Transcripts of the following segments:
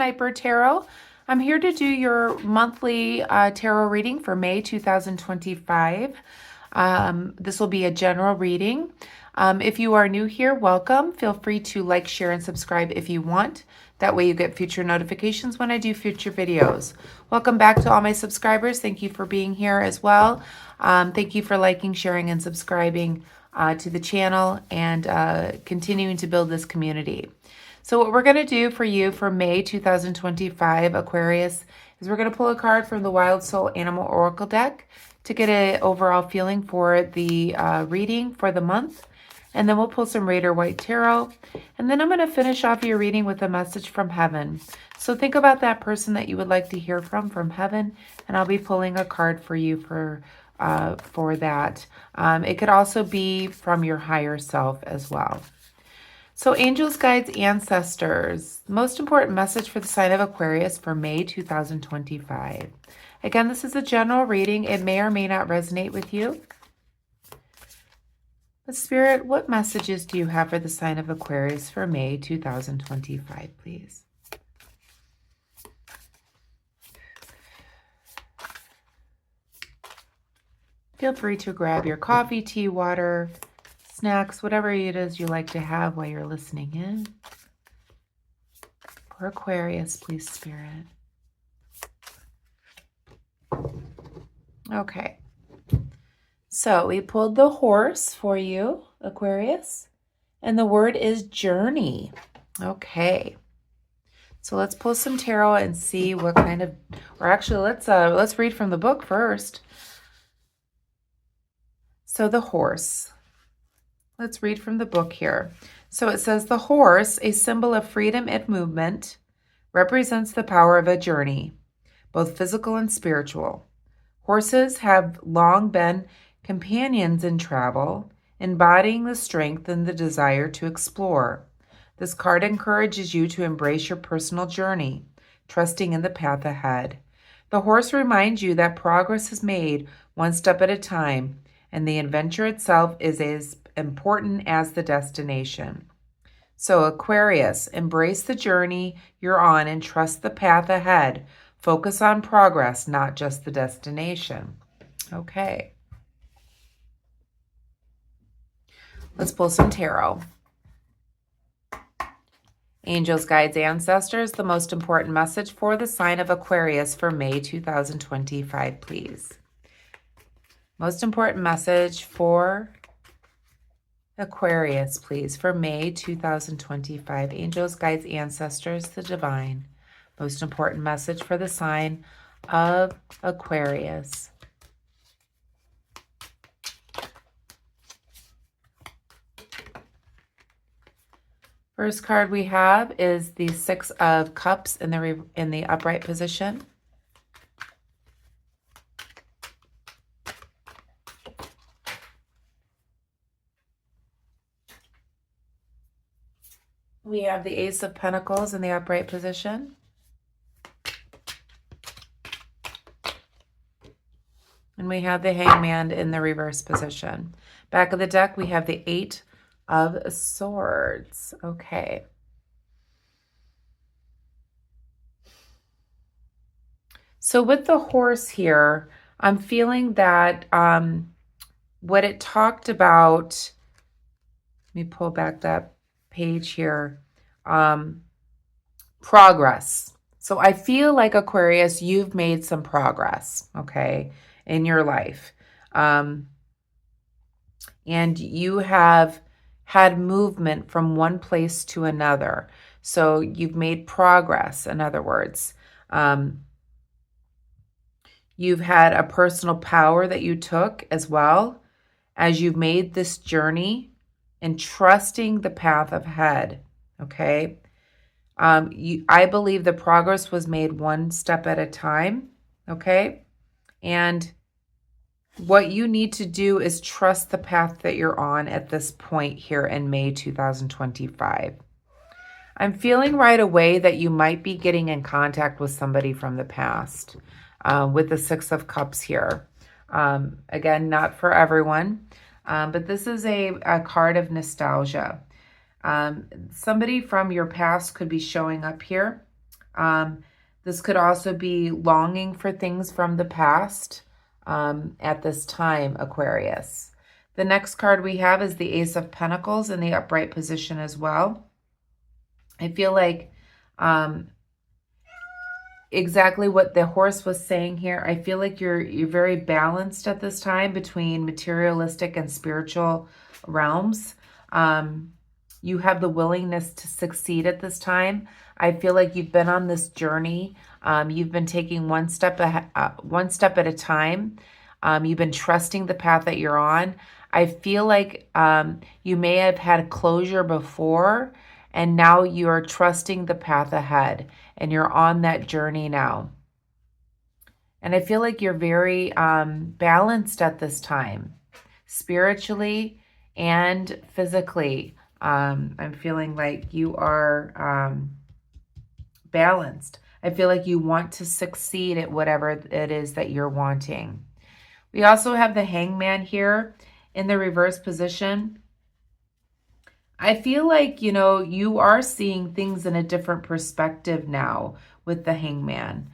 Piper Tarot. I'm here to do your monthly tarot reading for May 2025. This will be a general reading. If you are new here, welcome. Feel free to like, share, and subscribe if you want. That way you get future notifications when I do future videos. Welcome back to all my subscribers. Thank you for being here as well. Thank you for liking, sharing, and subscribing to the channel and continuing to build this community. So what we're going to do for you for May 2025, Aquarius, is we're going to pull a card from the Wild Soul Animal Oracle deck to get an overall feeling for the reading for the month. And then we'll pull some Raider White Tarot. And then I'm going to finish off your reading with a message from heaven. So think about that person that you would like to hear from heaven. And I'll be pulling a card for you for that. It could also be from your higher self as well. So angels, guides, ancestors, most important message for the sign of Aquarius for May 2025. Again, this is a general reading. It may or may not resonate with you. But Spirit, what messages do you have for the sign of Aquarius for May 2025, please? Feel free to grab your coffee, tea, water, snacks, whatever it is you like to have while you're listening in. For Aquarius, please, Spirit. Okay. So we pulled the horse for you, Aquarius, and the word is journey. Okay. So let's pull some tarot and see what kind of, or actually let's read from the book first. So the horse. Let's read from the book here. So it says, the horse, a symbol of freedom and movement, represents the power of a journey, both physical and spiritual. Horses have long been companions in travel, embodying the strength and the desire to explore. This card encourages you to embrace your personal journey, trusting in the path ahead. The horse reminds you that progress is made one step at a time, and the adventure itself is as important as the destination. So Aquarius, embrace the journey you're on and trust the path ahead. Focus on progress, not just the destination. Okay. Let's pull some tarot. Angels, guides, ancestors, the most important message for the sign of Aquarius for May 2025, please. Most important message for Aquarius, please, for May 2025. Angels, guides, ancestors, the divine. Most important message for the sign of Aquarius. First card we have is the Six of Cups in the upright position. We have the Ace of Pentacles in the upright position. And we have the Hangman in the reverse position. Back of the deck, we have the Eight of Swords. Okay. So with the horse here, I'm feeling that what it talked about, let me pull back that page here, progress. So I feel like Aquarius, you've made some progress, okay, in your life. And you have had movement from one place to another. So you've made progress, in other words. You've had a personal power that you took as well as you've made this journey and trusting the path ahead, okay? I believe the progress was made one step at a time, okay? And what you need to do is trust the path that you're on at this point here in May 2025. I'm feeling right away that you might be getting in contact with somebody from the past with the Six of Cups here. Again, not for everyone, but this is a card of nostalgia. Somebody from your past could be showing up here. This could also be longing for things from the past at this time, Aquarius. The next card we have is the Ace of Pentacles in the upright position as well. I feel like exactly what the horse was saying here. I feel like you're very balanced at this time between materialistic and spiritual realms. You have the willingness to succeed at this time. I feel like you've been on this journey. You've been taking one step at a time. You've been trusting the path that you're on. I feel like you may have had closure before, and now you're trusting the path ahead, and you're on that journey now. And I feel like you're very balanced at this time, spiritually and physically. I'm feeling like you are balanced. I feel like you want to succeed at whatever it is that you're wanting. We also have the Hangman here in the reverse position. I feel like, you know, you are seeing things in a different perspective now with the Hangman.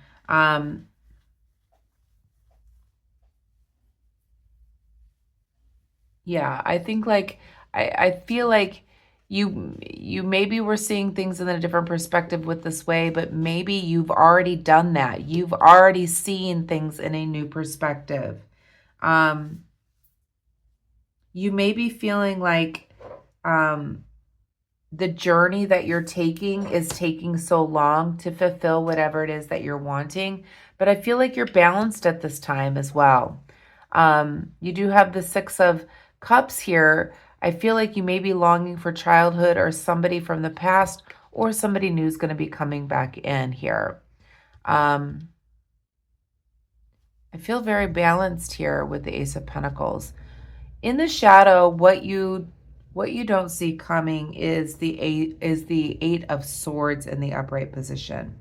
Yeah, I think like, I feel like you maybe were seeing things in a different perspective with this way, but maybe you've already done that. You've already seen things in a new perspective. You may be feeling like the journey that you're taking is taking so long to fulfill whatever it is that you're wanting. But I feel like you're balanced at this time as well. You do have the Six of Cups here. I feel like you may be longing for childhood or somebody from the past, or somebody new is going to be coming back in here. I feel very balanced here with the Ace of Pentacles. In the shadow, what you don't see coming is the Eight of Swords in the upright position.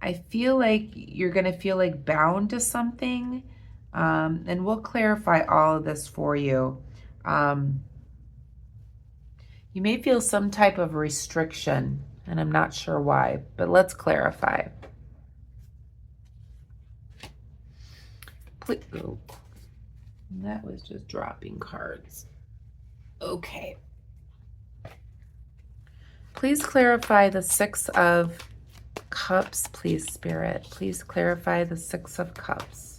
I feel like you're going to feel like bound to something, and we'll clarify all of this for you. You may feel some type of restriction, and I'm not sure why, but let's clarify. Please, oh, that was just dropping cards. Okay. Please clarify the Six of Cups, please, Spirit. Please clarify the Six of Cups.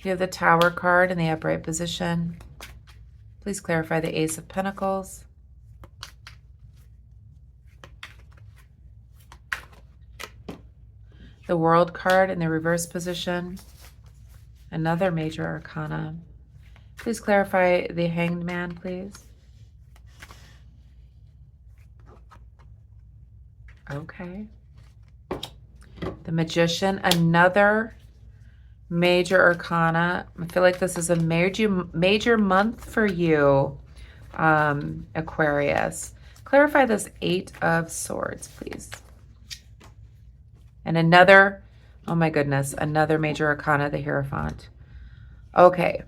You have the Tower card in the upright position. Please clarify the Ace of Pentacles. The World card in the reverse position. Another major arcana. Please clarify the Hanged Man, please. Okay. The Magician, another major arcana. I feel like this is a major month for you, Aquarius. Clarify this Eight of Swords, please. And another, oh my goodness, another major arcana, the Hierophant. Okay.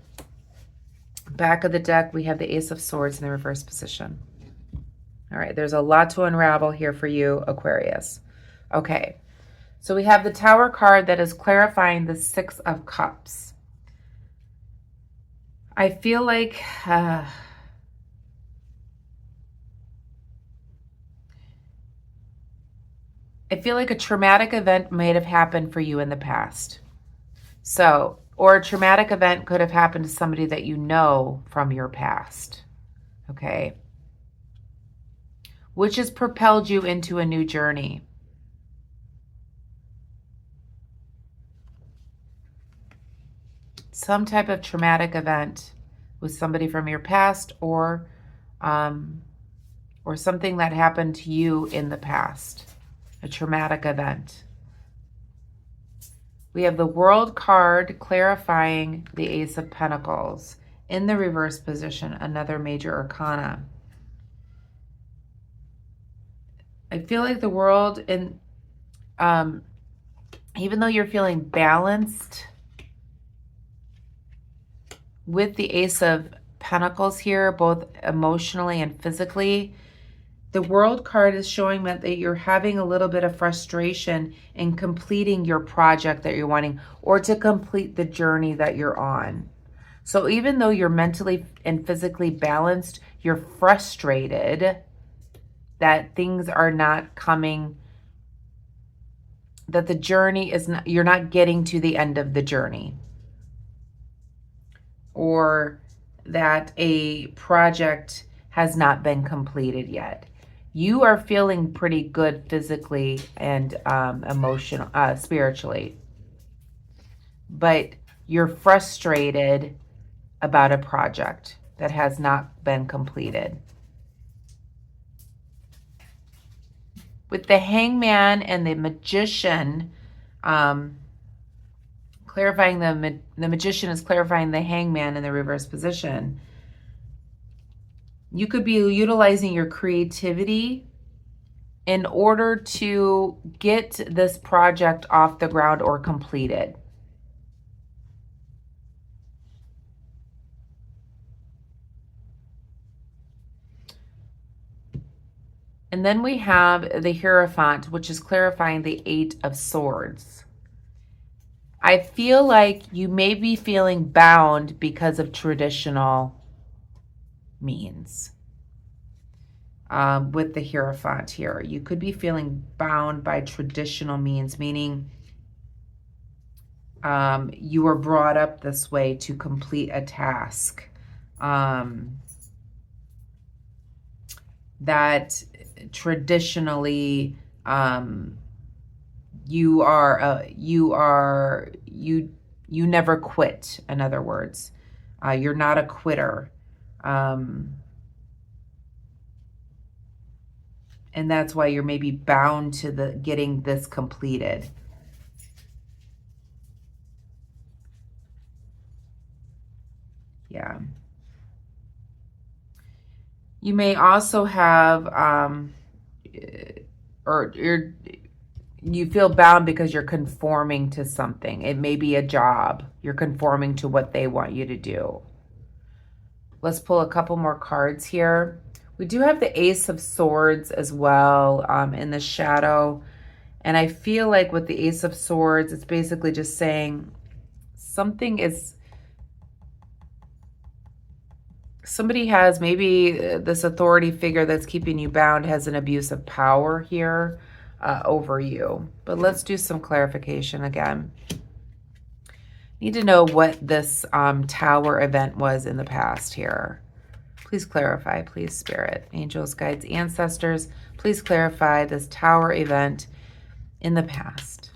Back of the deck, we have the Ace of Swords in the reverse position. All right, there's a lot to unravel here for you, Aquarius. Okay. So we have the Tower card that is clarifying the Six of Cups. I feel like I feel like a traumatic event may have happened for you in the past. So, or a traumatic event could have happened to somebody that you know from your past. Okay. Which has propelled you into a new journey. Some type of traumatic event with somebody from your past, or something that happened to you in the past, a traumatic event. We have the World card clarifying the Ace of Pentacles in the reverse position, another major arcana. I feel like the world, and even though you're feeling balanced with the Ace of Pentacles here, both emotionally and physically, the World card is showing that you're having a little bit of frustration in completing your project that you're wanting, or to complete the journey that you're on. So even though you're mentally and physically balanced, you're frustrated that things are not coming, that the journey is not, you're not getting to the end of the journey, or that a project has not been completed yet. You are feeling pretty good physically and spiritually, but you're frustrated about a project that has not been completed. With the Hangman and the Magician, clarifying the Magician is clarifying the Hangman in the reverse position. You could be utilizing your creativity in order to get this project off the ground or completed. And then we have the Hierophant, which is clarifying the Eight of Swords. I feel like you may be feeling bound because of traditional means. With the Hierophant here, you could be feeling bound by traditional means, meaning you were brought up this way to complete a task. That traditionally you never quit. In other words, you're not a quitter, and that's why you're maybe bound to the getting this completed. Yeah. You may also have, you feel bound because you're conforming to something. It may be a job. You're conforming to what they want you to do. Let's pull a couple more cards here. We do have the Ace of Swords as well in the shadow. And I feel like with the Ace of Swords, it's basically just saying something is, somebody has, maybe this authority figure that's keeping you bound has an abuse of power here over you. But let's do some clarification again. Need to know what this tower event was in the past here. Please clarify, please, Spirit, angels, guides, ancestors. Please clarify this tower event in the past.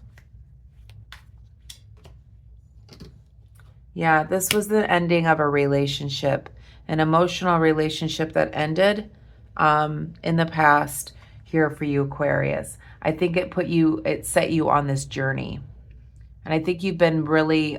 Yeah, this was the ending of a relationship, an emotional relationship that ended in the past here for you, Aquarius. I think it set you on this journey. And I think you've been really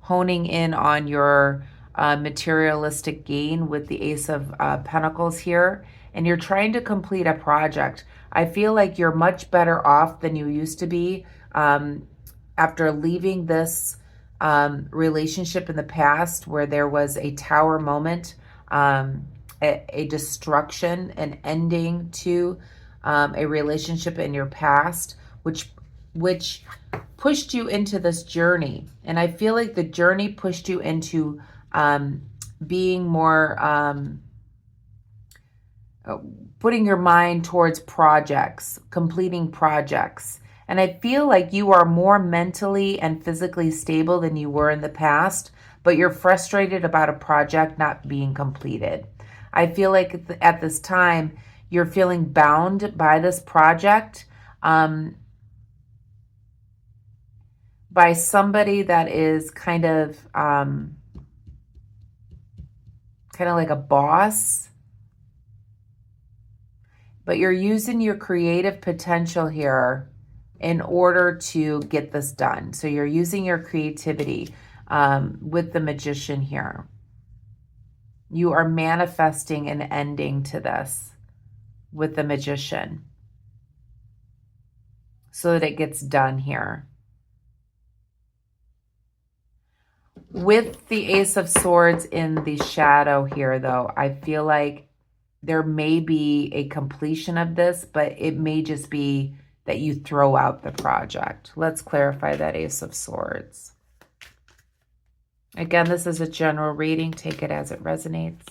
honing in on your materialistic gain with the Ace of Pentacles here. And you're trying to complete a project. I feel like you're much better off than you used to be after leaving this relationship in the past where there was a tower moment, a destruction, an ending to a relationship in your past, which pushed you into this journey. And I feel like the journey pushed you into being more, putting your mind towards projects, completing projects. And I feel like you are more mentally and physically stable than you were in the past, but you're frustrated about a project not being completed. I feel like at this time, you're feeling bound by this project, by somebody that is kind of like a boss, but you're using your creative potential here in order to get this done. So you're using your creativity with the Magician here. You are manifesting an ending to this with the Magician. so that it gets done here. With the Ace of Swords in the shadow here, though, I feel like there may be a completion of this, but it may just be that you throw out the project. Let's clarify that Ace of Swords. Again, this is a general reading. Take it as it resonates.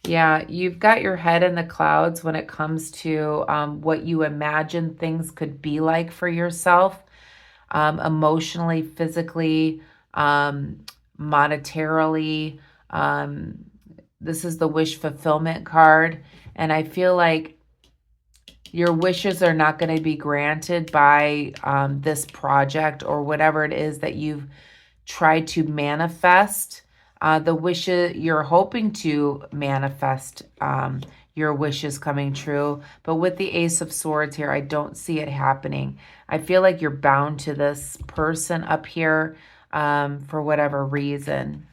Yeah, you've got your head in the clouds when it comes to what you imagine things could be like for yourself, emotionally, physically, monetarily. This is the wish fulfillment card. And I feel like your wishes are not going to be granted by this project or whatever it is that you've tried to manifest. The wishes you're hoping to manifest, your wishes coming true. But with the Ace of Swords here, I don't see it happening. I feel like you're bound to this person up here for whatever reason.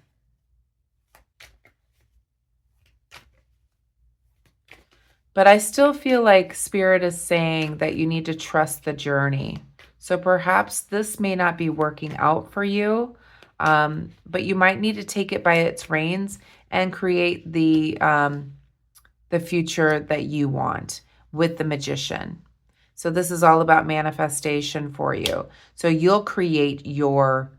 But I still feel like Spirit is saying that you need to trust the journey. So perhaps this may not be working out for you, but you might need to take it by its reins and create the future that you want with the Magician. So this is all about manifestation for you. So you'll create your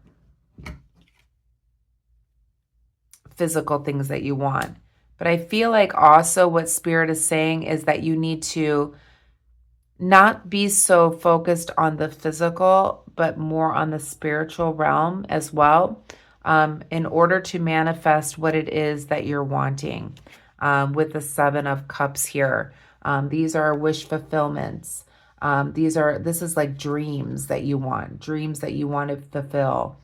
physical things that you want. But I feel like also what Spirit is saying is that you need to not be so focused on the physical, but more on the spiritual realm as well, in order to manifest what it is that you're wanting. With the Seven of Cups here, these are wish fulfillments. This is like dreams that you want to fulfill.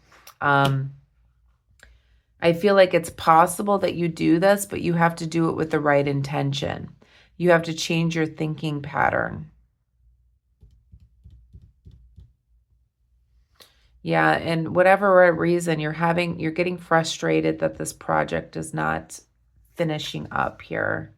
I feel like it's possible that you do this, but you have to do it with the right intention. You have to change your thinking pattern. Yeah, and whatever reason you're getting frustrated that this project is not finishing up here.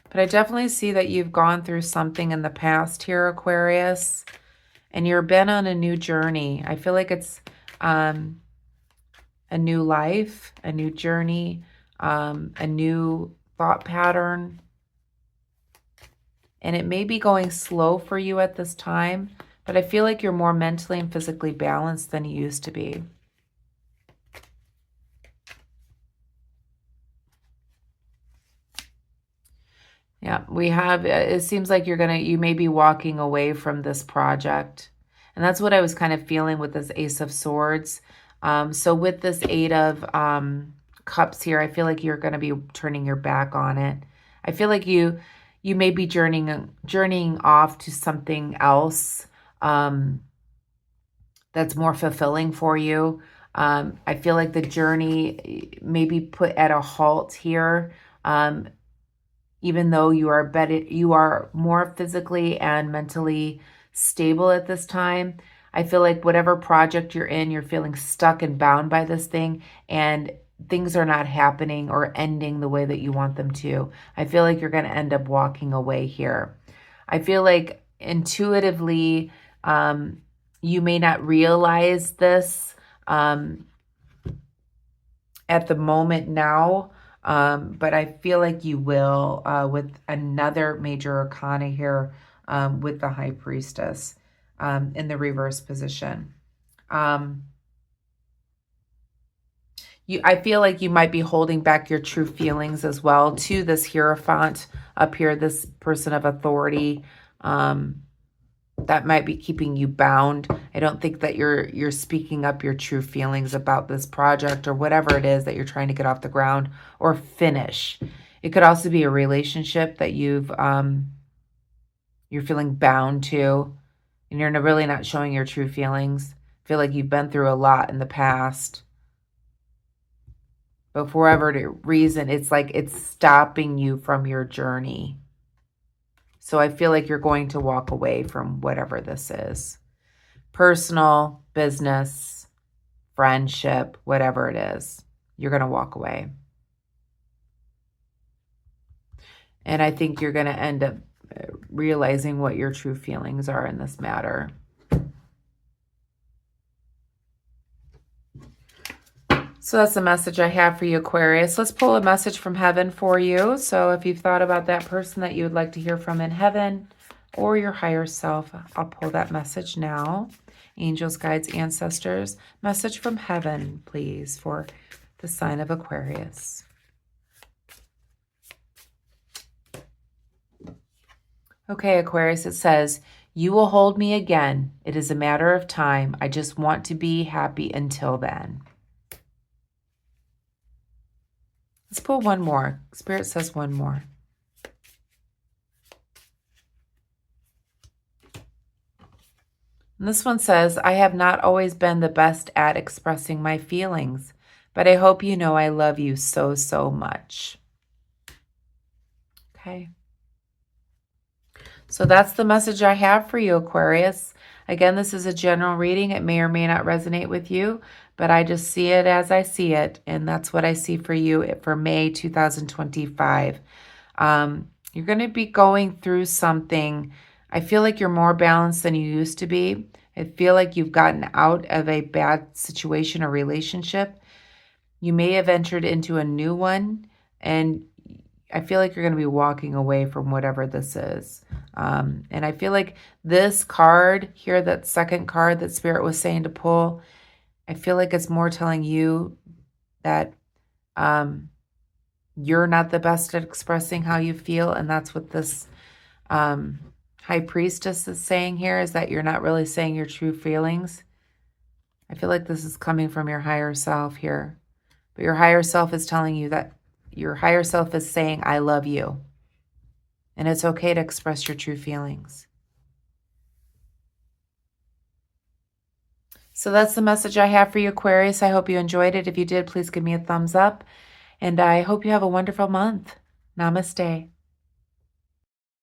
But I definitely see that you've gone through something in the past here, Aquarius, and you've been on a new journey. I feel like it's a new life, a new journey, a new thought pattern. And it may be going slow for you at this time, but I feel like you're more mentally and physically balanced than you used to be. Yeah, we have, it seems like you may be walking away from this project. And that's what I was kind of feeling with this Ace of Swords. So with this Eight of Cups here, I feel like you're going to be turning your back on it. I feel like you may be journeying off to something else that's more fulfilling for you. I feel like the journey may be put at a halt here. Even though you are more physically and mentally stable at this time, I feel like whatever project you're in, you're feeling stuck and bound by this thing, and things are not happening or ending the way that you want them to. I feel like you're going to end up walking away here. I feel like intuitively, you may not realize this at the moment now, but I feel like you will with another major arcana here with the High Priestess in the reverse position. I feel like you might be holding back your true feelings as well to this Hierophant up here, this person of authority. That might be keeping you bound. I don't think that you're speaking up your true feelings about this project or whatever it is that you're trying to get off the ground or finish. It could also be a relationship that you're feeling bound to, and you're really not showing your true feelings. I feel like you've been through a lot in the past. But for whatever reason, it's like it's stopping you from your journey. So I feel like you're going to walk away from whatever this is. Personal, business, friendship, whatever it is. You're going to walk away. And I think you're going to end up realizing what your true feelings are in this matter. So that's the message I have for you, Aquarius. Let's pull a message from heaven for you. So if you've thought about that person that you would like to hear from in heaven or your higher self, I'll pull that message now. Angels, guides, ancestors, message from heaven, please, for the sign of Aquarius. Okay, Aquarius, it says, you will hold me again. It is a matter of time. I just want to be happy until then. Let's pull one more. Spirit says one more. And this one says, I have not always been the best at expressing my feelings, but I hope you know I love you so, so much. Okay. So that's the message I have for you, Aquarius. Again, this is a general reading. It may or may not resonate with you, but I just see it as I see it, and that's what I see for you for May 2025. You're going to be going through something. I feel like you're more balanced than you used to be. I feel like you've gotten out of a bad situation or relationship. You may have entered into a new one, and I feel like you're going to be walking away from whatever this is. And I feel like this card here, that second card that Spirit was saying to pull, I feel like it's more telling you that you're not the best at expressing how you feel. And that's what this High Priestess is saying here, is that you're not really saying your true feelings. I feel like this is coming from your higher self here. But your higher self is telling you that your higher self is saying, I love you. And it's okay to express your true feelings. So that's the message I have for you, Aquarius. I hope you enjoyed it. If you did, please give me a thumbs up. And I hope you have a wonderful month. Namaste.